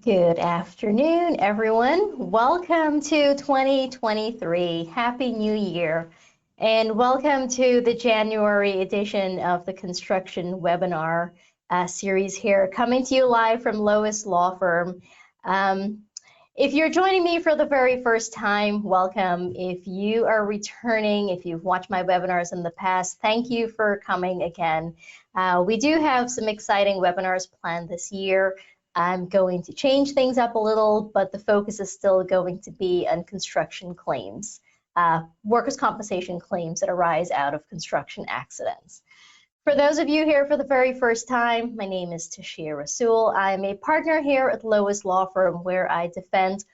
Good afternoon, everyone. Welcome to 2023. Happy New Year. And welcome to the January edition of the construction webinar series here, coming to you live from LOIS Law Firm. If you're joining me for the very first time, welcome. If you are returning, if you've watched my webinars in the past, thank you for coming again. We do have some exciting webinars planned this year. I'm going to change things up a little, but the focus is still going to be on construction claims, workers' compensation claims that arise out of construction accidents. For those of you here for the very first time, my name is Tashia Rasul. I'm a partner here at LOIS Law Firm, where I defend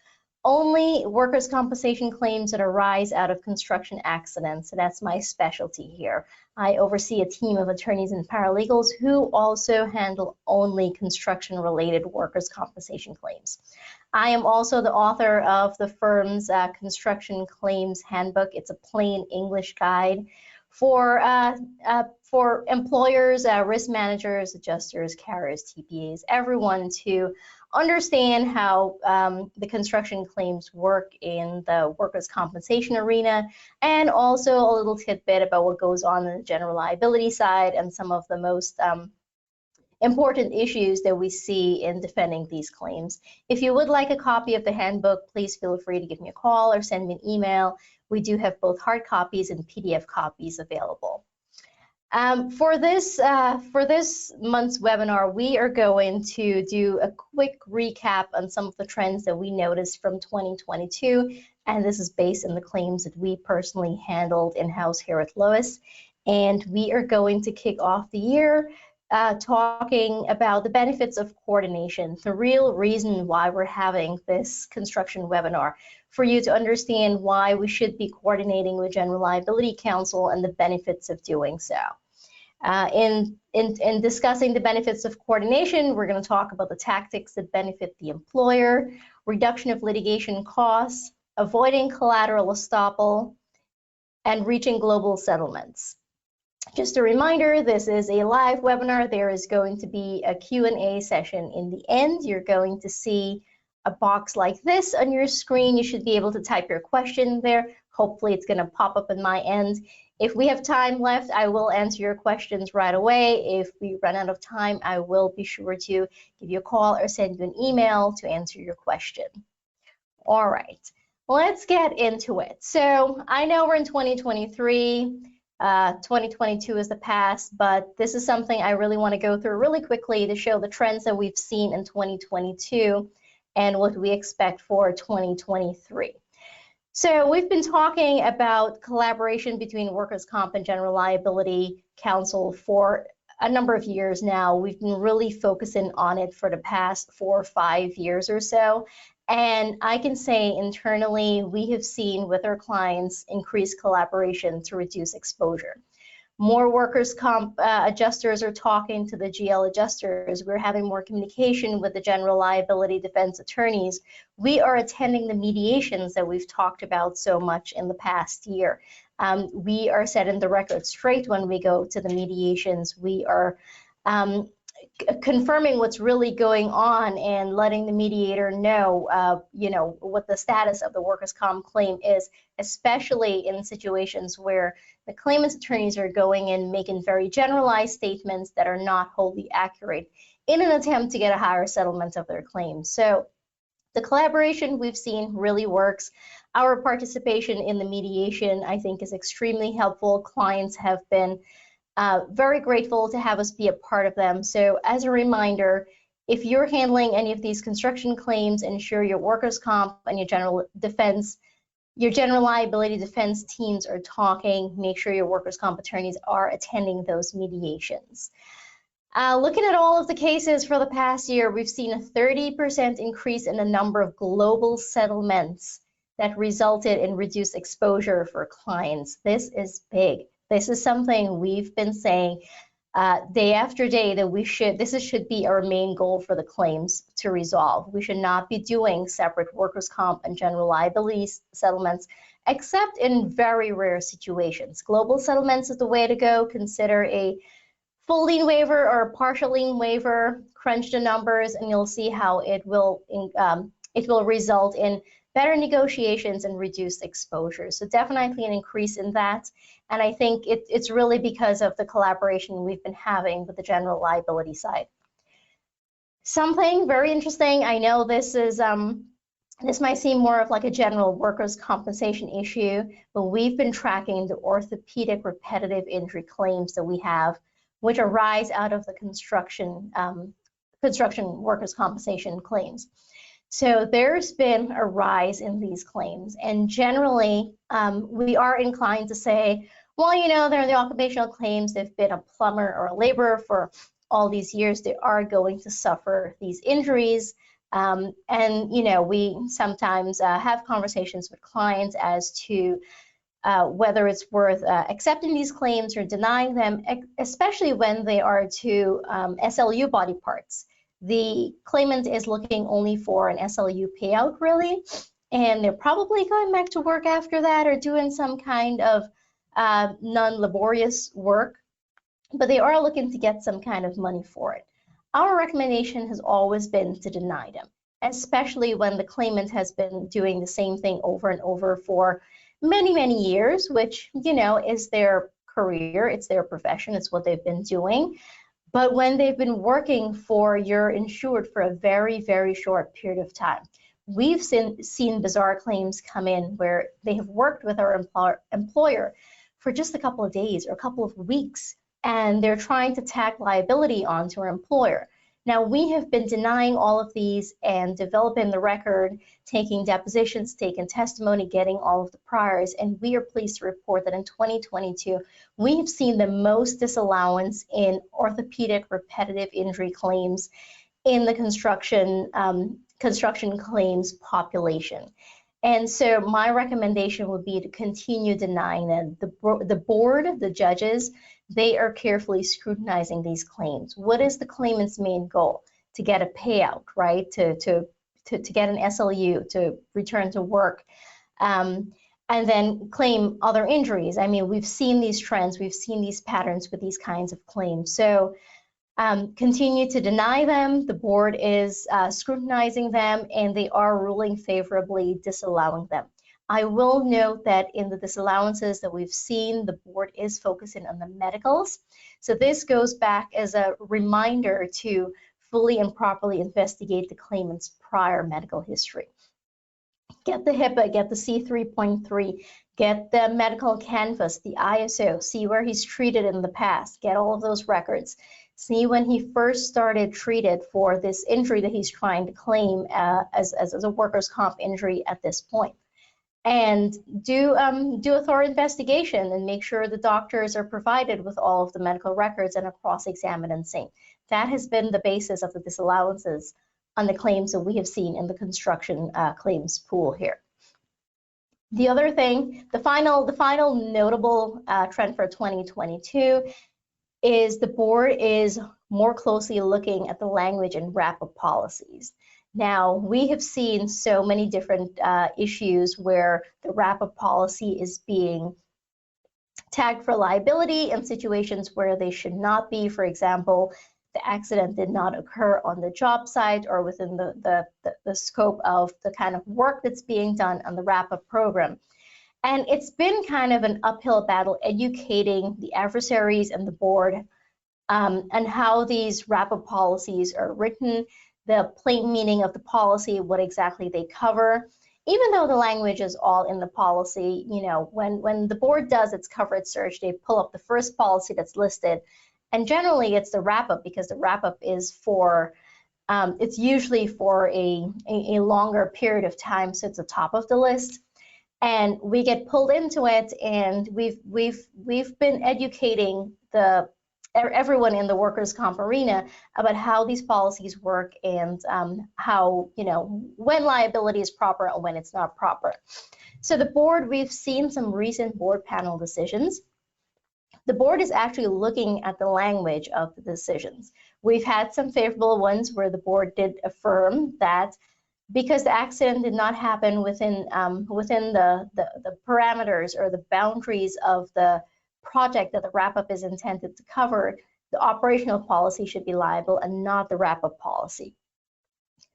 only workers' compensation claims that arise out of construction accidents. So that's my specialty here. I oversee a team of attorneys and paralegals who also handle only construction-related workers' compensation claims. I am also the author of the firm's Construction Claims Handbook. It's a plain English guide for employers, risk managers, adjusters, carriers, TPAs, everyone to understand how the construction claims work in the workers' compensation arena, and also a little tidbit about what goes on in the general liability side and some of the most important issues that we see in defending these claims. If you would like a copy of the handbook, please feel free to give me a call or send me an email. We do have both hard copies and PDF copies available. For this month's webinar, we are going to do a quick recap on some of the trends that we noticed from 2022, and this is based on the claims that we personally handled in-house here at LOIS. And we are going to kick off the year talking about the benefits of coordination, the real reason why we're having this construction webinar, for you to understand why we should be coordinating with General Liability Counsel and the benefits of doing so. In discussing the benefits of coordination, we're going to talk about the tactics that benefit the employer, reduction of litigation costs, avoiding collateral estoppel, and reaching global settlements. Just a reminder, this is a live webinar. There is going to be a Q&A session in the end. You're going to see a box like this on your screen. You should be able to type your question there. Hopefully it's going to pop up on my end. If we have time left, I will answer your questions right away. If we run out of time, I will be sure to give you a call or send you an email to answer your question. All right, let's get into it. So I know we're in 2023. 2022 is the past, but this is something I really want to go through really quickly to show the trends that we've seen in 2022 and what we expect for 2023. So we've been talking about collaboration between workers' comp and general liability counsel for a number of years now. We've been really focusing on it for the past 4 or 5 years or so. And I can say internally, we have seen with our clients increased collaboration to reduce exposure. More workers' comp adjusters are talking to the GL adjusters. We're having more communication with the general liability defense attorneys. We are attending the mediations that we've talked about so much in the past year. We are setting the record straight when we go to the mediations. We are confirming what's really going on and letting the mediator know, what the status of the workers' comp claim is, especially in situations where the claimant's attorneys are going in making very generalized statements that are not wholly accurate in an attempt to get a higher settlement of their claim. So the collaboration we've seen really works. Our participation in the mediation, I think, is extremely helpful. Clients have been very grateful to have us be a part of them. So as a reminder, if you're handling any of these construction claims, ensure your workers' comp and your general liability defense teams are talking. Make sure your workers' comp attorneys are attending those mediations. Looking at all of the cases for the past year, we've seen a 30% increase in the number of global settlements that resulted in reduced exposure for clients. This is big. This is something we've been saying day after day that this should be our main goal for the claims to resolve. We should not be doing separate workers' comp and general liability settlements, except in very rare situations. Global settlements is the way to go. Consider a full lien waiver or partial lien waiver, crunch the numbers, and you'll see how it will result in better negotiations and reduced exposure. So definitely an increase in that. And I think it's really because of the collaboration we've been having with the general liability side. Something very interesting, I know this is this might seem more of like a general workers' compensation issue, but we've been tracking the orthopedic repetitive injury claims that we have, which arise out of the construction workers' compensation claims. So there's been a rise in these claims, and generally we are inclined to say, well, you know, they're the occupational claims, they've been a plumber or a laborer for all these years, they are going to suffer these injuries. And, you know, we sometimes have conversations with clients as to whether it's worth accepting these claims or denying them, especially when they are to SLU body parts. The claimant is looking only for an SLU payout, really, and they're probably going back to work after that or doing some kind of non-laborious work, but they are looking to get some kind of money for it. Our recommendation has always been to deny them, especially when the claimant has been doing the same thing over and over for many, many years, which, you know, is their career, it's their profession, it's what they've been doing. But when they've been working for your insured for a very, very short period of time, we've seen bizarre claims come in where they have worked with our employer for just a couple of days or a couple of weeks, and they're trying to tack liability onto our employer. Now, we have been denying all of these and developing the record, taking depositions, taking testimony, getting all of the priors, and we are pleased to report that in 2022, we have seen the most disallowance in orthopedic repetitive injury claims in the construction claims population. And so my recommendation would be to continue denying them. The board, the judges, they are carefully scrutinizing these claims. What is the claimant's main goal? To get a payout, right? To get an SLU, to return to work, and then claim other injuries. I mean, we've seen these trends, we've seen these patterns with these kinds of claims. So continue to deny them. The board is scrutinizing them, and they are ruling favorably, disallowing them. I will note that in the disallowances that we've seen, the board is focusing on the medicals. So this goes back as a reminder to fully and properly investigate the claimant's prior medical history. Get the HIPAA, get the C3.3, get the medical canvas, the ISO, see where he's treated in the past, get all of those records. See when he first started treated for this injury that he's trying to claim as a workers' comp injury at this point. And do a thorough investigation and make sure the doctors are provided with all of the medical records and are cross-examined and seen. That has been the basis of the disallowances on the claims that we have seen in the construction claims pool here. The other thing, the final notable trend for 2022 is the board is more closely looking at the language in wrap-up policies. Now, we have seen so many different issues where the wrap-up policy is being tagged for liability in situations where they should not be. For example, the accident did not occur on the job site or within the scope of the kind of work that's being done on the wrap-up program. And it's been kind of an uphill battle educating the adversaries and the board and how these wrap-up policies are written, the plain meaning of the policy, what exactly they cover. Even though the language is all in the policy, you know, when the board does its coverage search, they pull up the first policy that's listed, and generally it's the wrap-up, because the wrap-up is for, it's usually for a longer period of time, so it's the top of the list. And we get pulled into it, and we've been educating everyone in the workers' comp arena about how these policies work and how, you know, when liability is proper and when it's not proper. So the board, we've seen some recent board panel decisions. The board is actually looking at the language of the decisions. We've had some favorable ones where the board did affirm that because the accident did not happen within the parameters or the boundaries of the project that the wrap-up is intended to cover, The operational policy should be liable and not the wrap-up policy.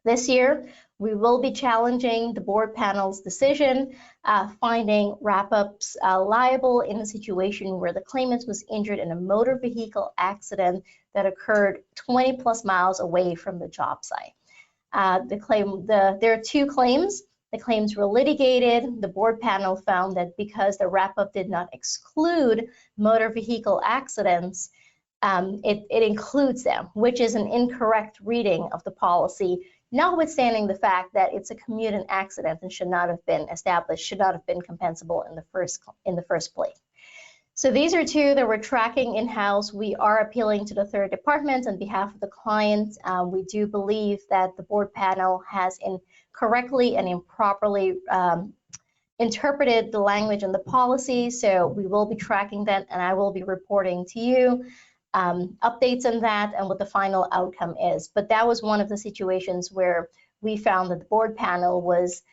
This year, we will be challenging the board panel's decision, finding wrap-ups liable in a situation where the claimant was injured in a motor vehicle accident that occurred 20 plus miles away from the job site. There are two claims. The claims were litigated. The board panel found that because the wrap-up did not exclude motor vehicle accidents, it includes them, which is an incorrect reading of the policy, notwithstanding the fact that it's a commuting accident and should not have been established, should not have been compensable in the first place. So these are two that we're tracking in-house. We are appealing to the third department on behalf of the client. We do believe that the board panel has incorrectly and improperly interpreted the language in the policy. So we will be tracking that, and I will be reporting to you updates on that and what the final outcome is. But that was one of the situations where we found that the board panel was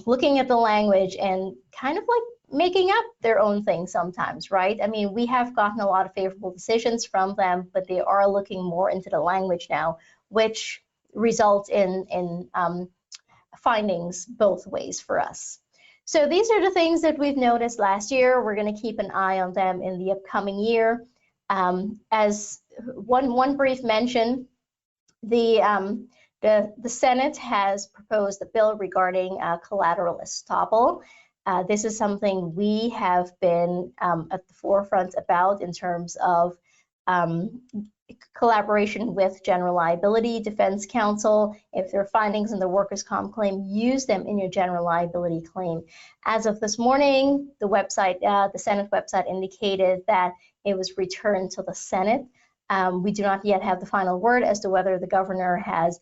looking at the language and kind of like making up their own thing sometimes, right? I mean, we have gotten a lot of favorable decisions from them, but they are looking more into the language now, which results in findings both ways for us. So these are the things that we've noticed last year. We're going to keep an eye on them in the upcoming year. As one brief mention, the Senate has proposed a bill regarding collateral estoppel. This is something we have been at the forefront about in terms of collaboration with general liability defense counsel. If there are findings in the workers' comp claim, use them in your general liability claim. As of this morning, the website, the Senate website indicated that it was returned to the Senate. We do not yet have the final word as to whether the governor has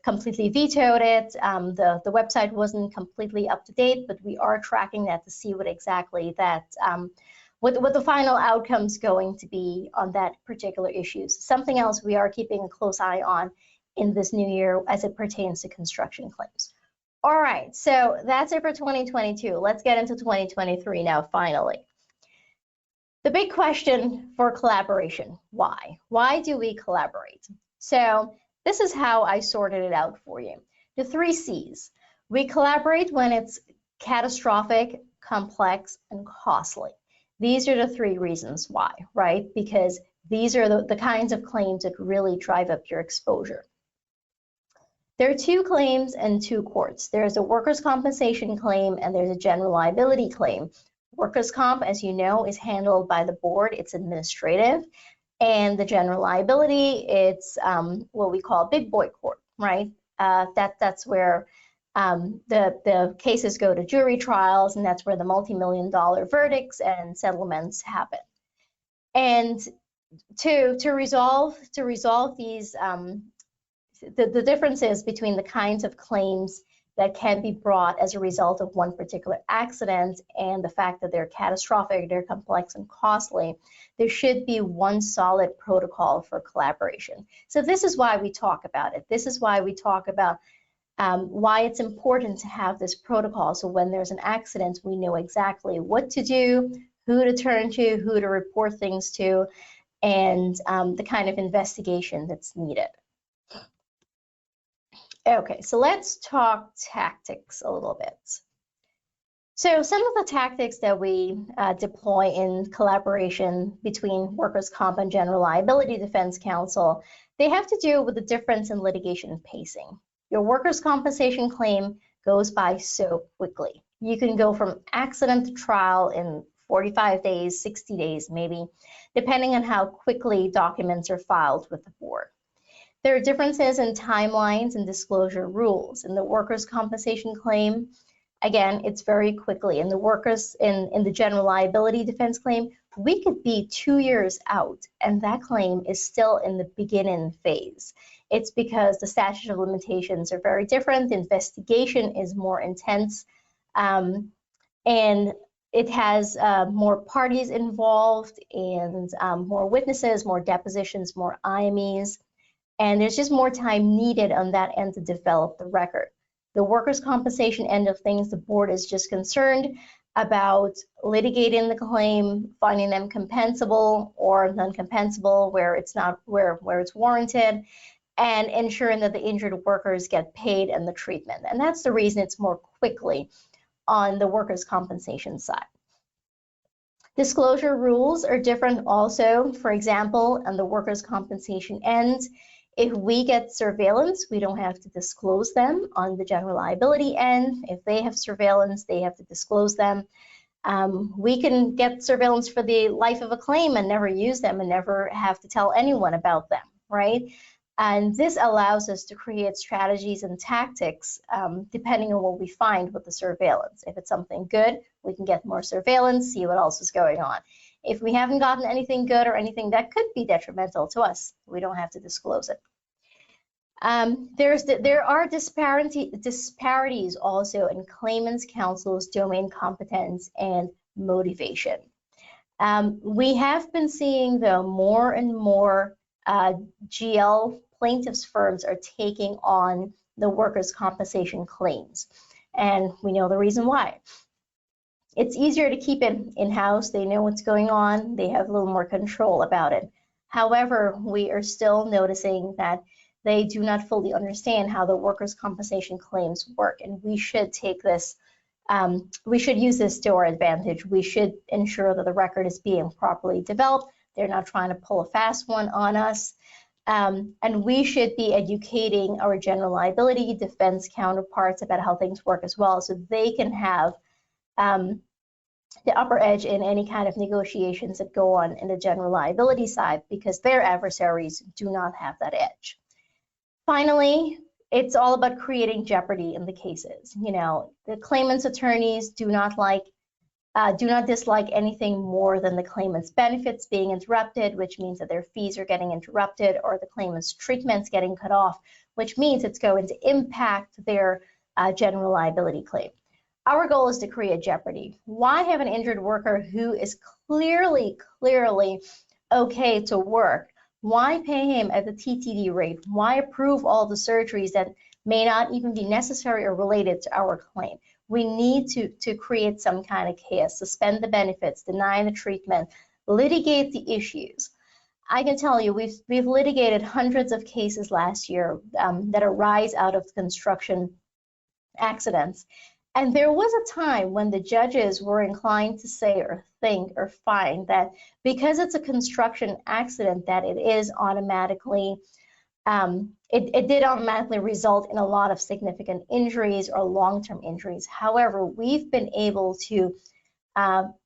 completely vetoed it. The website wasn't completely up to date, but we are tracking that to see what exactly that what the final outcome's going to be on that particular issue. Something else we are keeping a close eye on in this new year as it pertains to construction claims. All right, so that's it for 2022. Let's get into 2023 now, finally. The big question for collaboration, why? Why do we collaborate? So this is how I sorted it out for you. The 3 C's. We collaborate when it's catastrophic, complex, and costly. These are the 3 reasons why, right? Because these are the kinds of claims that really drive up your exposure. There are 2 claims and 2 courts. There's a workers' compensation claim and there's a general liability claim. Workers' comp, as you know, is handled by the board. It's administrative. And the general liability, it's what we call big boy court, right? That's where the cases go to jury trials, and that's where the multi-million-dollar verdicts and settlements happen. And to resolve these, the differences between the kinds of claims that can be brought as a result of one particular accident and the fact that they're catastrophic, they're complex and costly, there should be one solid protocol for collaboration. So this is why we talk about it. This is why we talk about why it's important to have this protocol. So when there's an accident, we know exactly what to do, who to turn to, who to report things to, and the kind of investigation that's needed. Okay, so let's talk tactics a little bit. So some of the tactics that we deploy in collaboration between workers' comp and general liability defense counsel, they have to do with the difference in litigation pacing. Your workers' compensation claim goes by so quickly. You can go from accident to trial in 45 days, 60 days maybe, depending on how quickly documents are filed with the board. There are differences in timelines and disclosure rules. In the workers' compensation claim, again, it's very quickly. In the general liability defense claim, we could be 2 years out and that claim is still in the beginning phase. It's because the statute of limitations are very different. The investigation is more intense, and it has more parties involved and more witnesses, more depositions, more IMEs. And there's just more time needed on that end to develop the record. The workers' compensation end of things, the board is just concerned about litigating the claim, finding them compensable or non-compensable where it's not where it's warranted, and ensuring that the injured workers get paid and the treatment. And that's the reason it's more quickly on the workers' compensation side. Disclosure rules are different also. For example, on the workers' compensation end, if we get surveillance, we don't have to disclose them. On the general liability end, if they have surveillance, they have to disclose them. We can get surveillance for the life of a claim and never use them and never have to tell anyone about them, right? And this allows us to create strategies and tactics depending on what we find with the surveillance. If it's something good, we can get more surveillance, see what else is going on. If we haven't gotten anything good or anything that could be detrimental to us, we don't have to disclose it. There are disparities also in claimants' counsel's domain competence and motivation. We have been seeing, though, more and more GL plaintiffs' firms are taking on the workers' compensation claims, and we know the reason why. It's easier to keep it in-house. They know what's going on. They have a little more control about it. However, we are still noticing that they do not fully understand how the workers' compensation claims work, and we should take this, we should use this to our advantage. We should ensure that the record is being properly developed. They're not trying to pull a fast one on us. And we should be educating our general liability defense counterparts about how things work as well, so they can have the upper edge in any kind of negotiations that go on in the general liability side, because their adversaries do not have that edge. Finally, it's all about creating jeopardy in the cases. You know, the claimant's attorneys do not dislike anything more than the claimant's benefits being interrupted, which means that their fees are getting interrupted, or the claimant's treatment's getting cut off, which means it's going to impact their general liability claim. Our goal is to create jeopardy. Why have an injured worker who is clearly okay to work? Why pay him at the TTD rate? Why approve all the surgeries that may not even be necessary or related to our claim? We need to create some kind of chaos, suspend the benefits, deny the treatment, litigate the issues. I can tell you, we've litigated hundreds of cases last year that arise out of construction accidents. And there was a time when the judges were inclined to say or think or find that because it's a construction accident, that it is automatically, it did automatically result in a lot of significant injuries or long-term injuries. However, we've been able to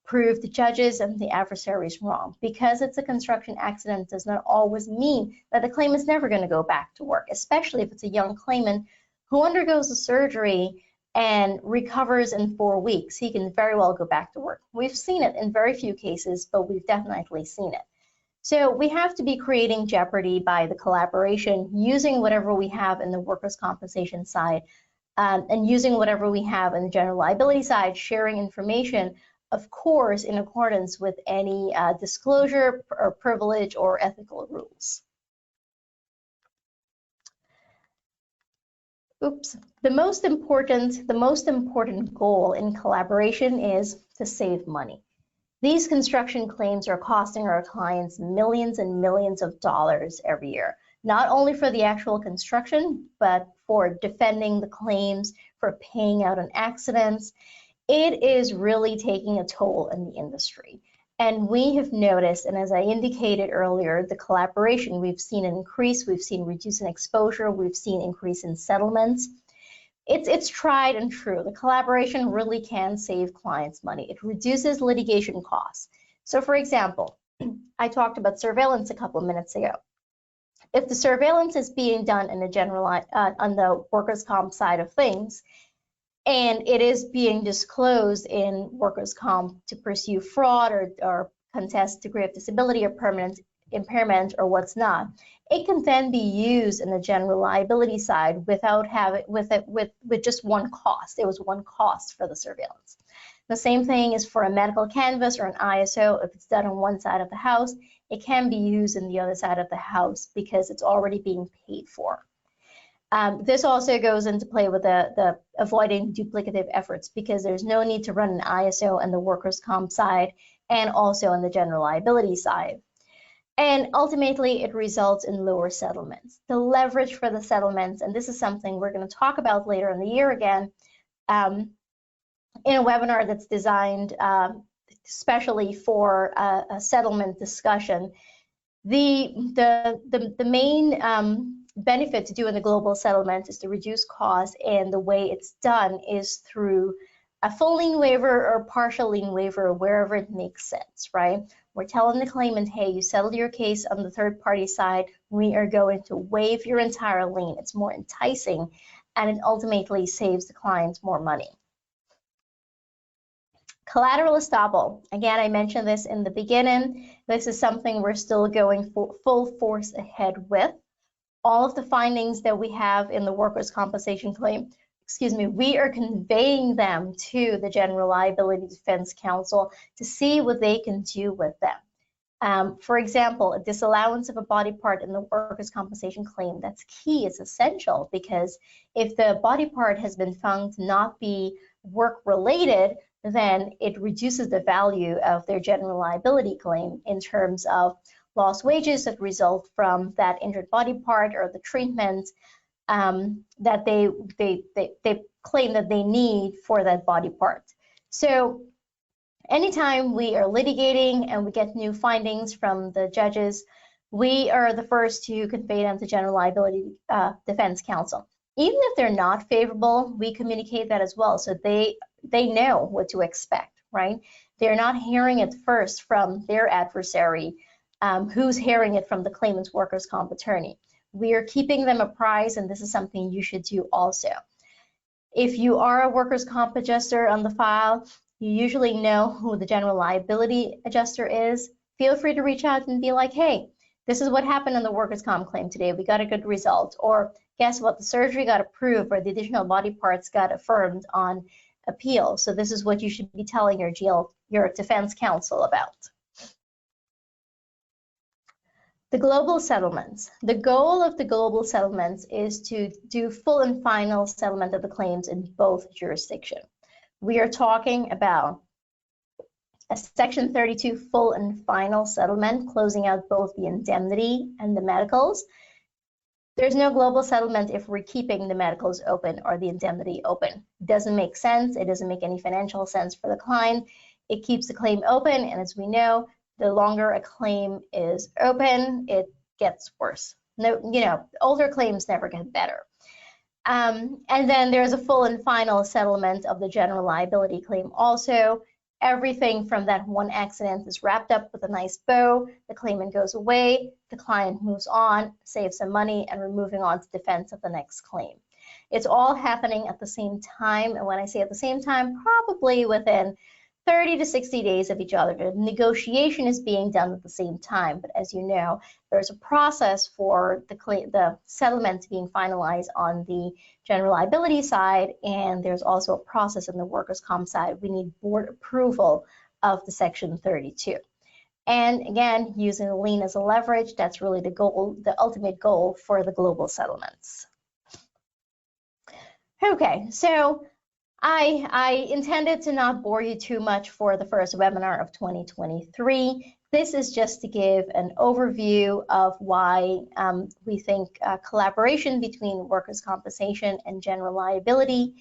prove the judges and the adversaries wrong. Because it's a construction accident does not always mean that the claimant's never going to go back to work, especially if it's a young claimant who undergoes a surgery and recovers in 4 weeks. He can very well go back to work. We've seen it in very few cases, but we've definitely seen it. So we have to be creating jeopardy by the collaboration, using whatever we have in the workers' compensation side, and using whatever we have in the general liability side, sharing information, of course, in accordance with any disclosure or privilege or ethical rules. The most important goal in collaboration is to save money. These construction claims are costing our clients millions and millions of dollars every year, not only for the actual construction, but for defending the claims, for paying out on accidents. It is really taking a toll in the industry. And we have noticed, and as I indicated earlier, the collaboration, we've seen an increase, we've seen reduce in exposure, we've seen increase in settlements. It's tried and true. The collaboration really can save clients money. It reduces litigation costs. So for example, I talked about surveillance a couple of minutes ago. If the surveillance is being done in the general, on the workers' comp side of things, and it is being disclosed in workers' comp to pursue fraud or contest degree of disability or permanent impairment or what's not, it can then be used in the general liability side without having with just one cost. It was one cost for the surveillance. The same thing is for a medical canvas or an ISO. If it's done on one side of the house, it can be used in the other side of the house because it's already being paid for. This also goes into play with the avoiding duplicative efforts, because there's no need to run an ISO on the workers' comp side and also on the general liability side. And ultimately, it results in lower settlements. The leverage for the settlements, and this is something we're going to talk about later in the year again, in a webinar that's designed especially for a settlement discussion. The main benefit to doing the global settlement is to reduce costs, and the way it's done is through a full lien waiver or partial lien waiver wherever it makes sense, right? We're telling the claimant, hey, you settled your case on the third party side, we are going to waive your entire lien. It's more enticing, and it ultimately saves the clients more money. Collateral estoppel. Again, I mentioned this in the beginning. This is something we're still going full force ahead with. All of the findings that we have in the workers' compensation claim, we are conveying them to the General Liability Defense Counsel to see what they can do with them. For example, a disallowance of a body part in the workers' compensation claim, that's key, it's essential, because if the body part has been found to not be work-related, then it reduces the value of their general liability claim in terms of lost wages that result from that injured body part or the treatment that they claim that they need for that body part. So anytime we are litigating and we get new findings from the judges, we are the first to convey them to General Liability Defense Counsel. Even if they're not favorable, we communicate that as well, so they know what to expect, right? They're not hearing it first from their adversary, who's hearing it from the claimant's workers' comp attorney. We are keeping them apprised, and this is something you should do also. If you are a workers' comp adjuster on the file, you usually know who the general liability adjuster is. Feel free to reach out and be like, hey, this is what happened in the workers' comp claim today. We got a good result. Or guess what? The surgery got approved, or the additional body parts got affirmed on appeal. So this is what you should be telling your defense counsel about. The global settlements. The goal of the global settlements is to do full and final settlement of the claims in both jurisdictions. We are talking about a Section 32 full and final settlement, closing out both the indemnity and the medicals. There's no global settlement if we're keeping the medicals open or the indemnity open. It doesn't make sense. It doesn't make any financial sense for the client. It keeps the claim open, and as we know, the longer a claim is open, it gets worse. No, older claims never get better. And then there's a full and final settlement of the general liability claim also. Everything from that one accident is wrapped up with a nice bow. The claimant goes away, the client moves on, saves some money, and we're moving on to defense of the next claim. It's all happening at the same time, and when I say at the same time, probably within 30 to 60 days of each other. The negotiation is being done at the same time, but as you know, there's a process for the settlement being finalized on the general liability side, and there's also a process on the workers' comp side. We need board approval of the Section 32. And again, using the lien as a leverage, that's really the goal, the ultimate goal for the global settlements. Okay, so I intended to not bore you too much for the first webinar of 2023. This is just to give an overview of why we think collaboration between workers' compensation and general liability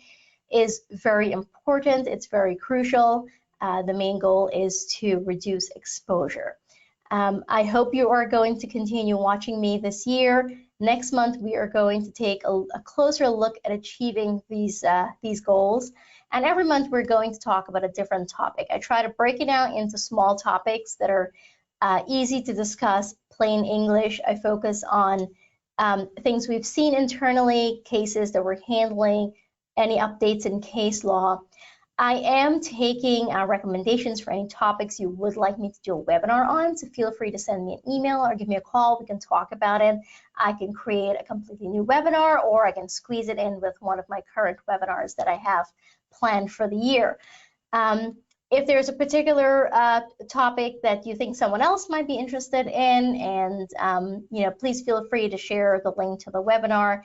is very important. It's very crucial. The main goal is to reduce exposure. I hope you are going to continue watching me this year. Next month, we are going to take a closer look at achieving these goals. And every month, we're going to talk about a different topic. I try to break it down into small topics that are easy to discuss, plain English. I focus on things we've seen internally, cases that we're handling, any updates in case law. I am taking recommendations for any topics you would like me to do a webinar on, so feel free to send me an email or give me a call. We can talk about it. I can create a completely new webinar, or I can squeeze it in with one of my current webinars that I have planned for the year. If there's a particular topic that you think someone else might be interested in, and please feel free to share the link to the webinar.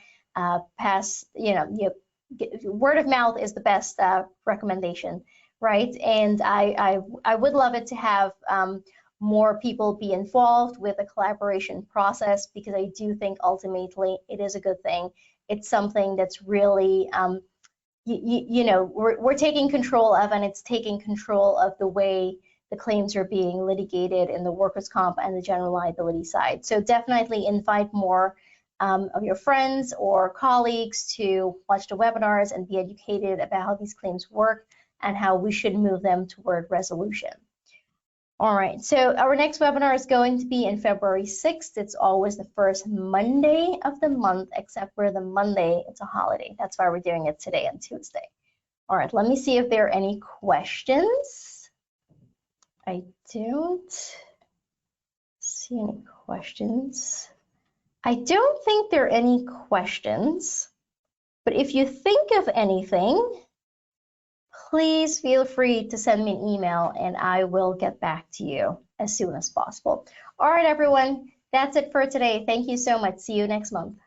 word of mouth is the best recommendation, right? And I would love it to have more people be involved with the collaboration process, because I do think ultimately it is a good thing. It's something that's really, we're taking control of, and it's taking control of the way the claims are being litigated in the workers' comp and the general liability side. So definitely invite more of your friends or colleagues to watch the webinars and be educated about how these claims work and how we should move them toward resolution. All right, so our next webinar is going to be in February 6th. It's always the first Monday of the month, except for the Monday, it's a holiday. That's why we're doing it today on Tuesday. All right, let me see if there are any questions. I don't see any questions. I don't think there are any questions, but if you think of anything, please feel free to send me an email and I will get back to you as soon as possible. All right, everyone, that's it for today. Thank you so much. See you next month.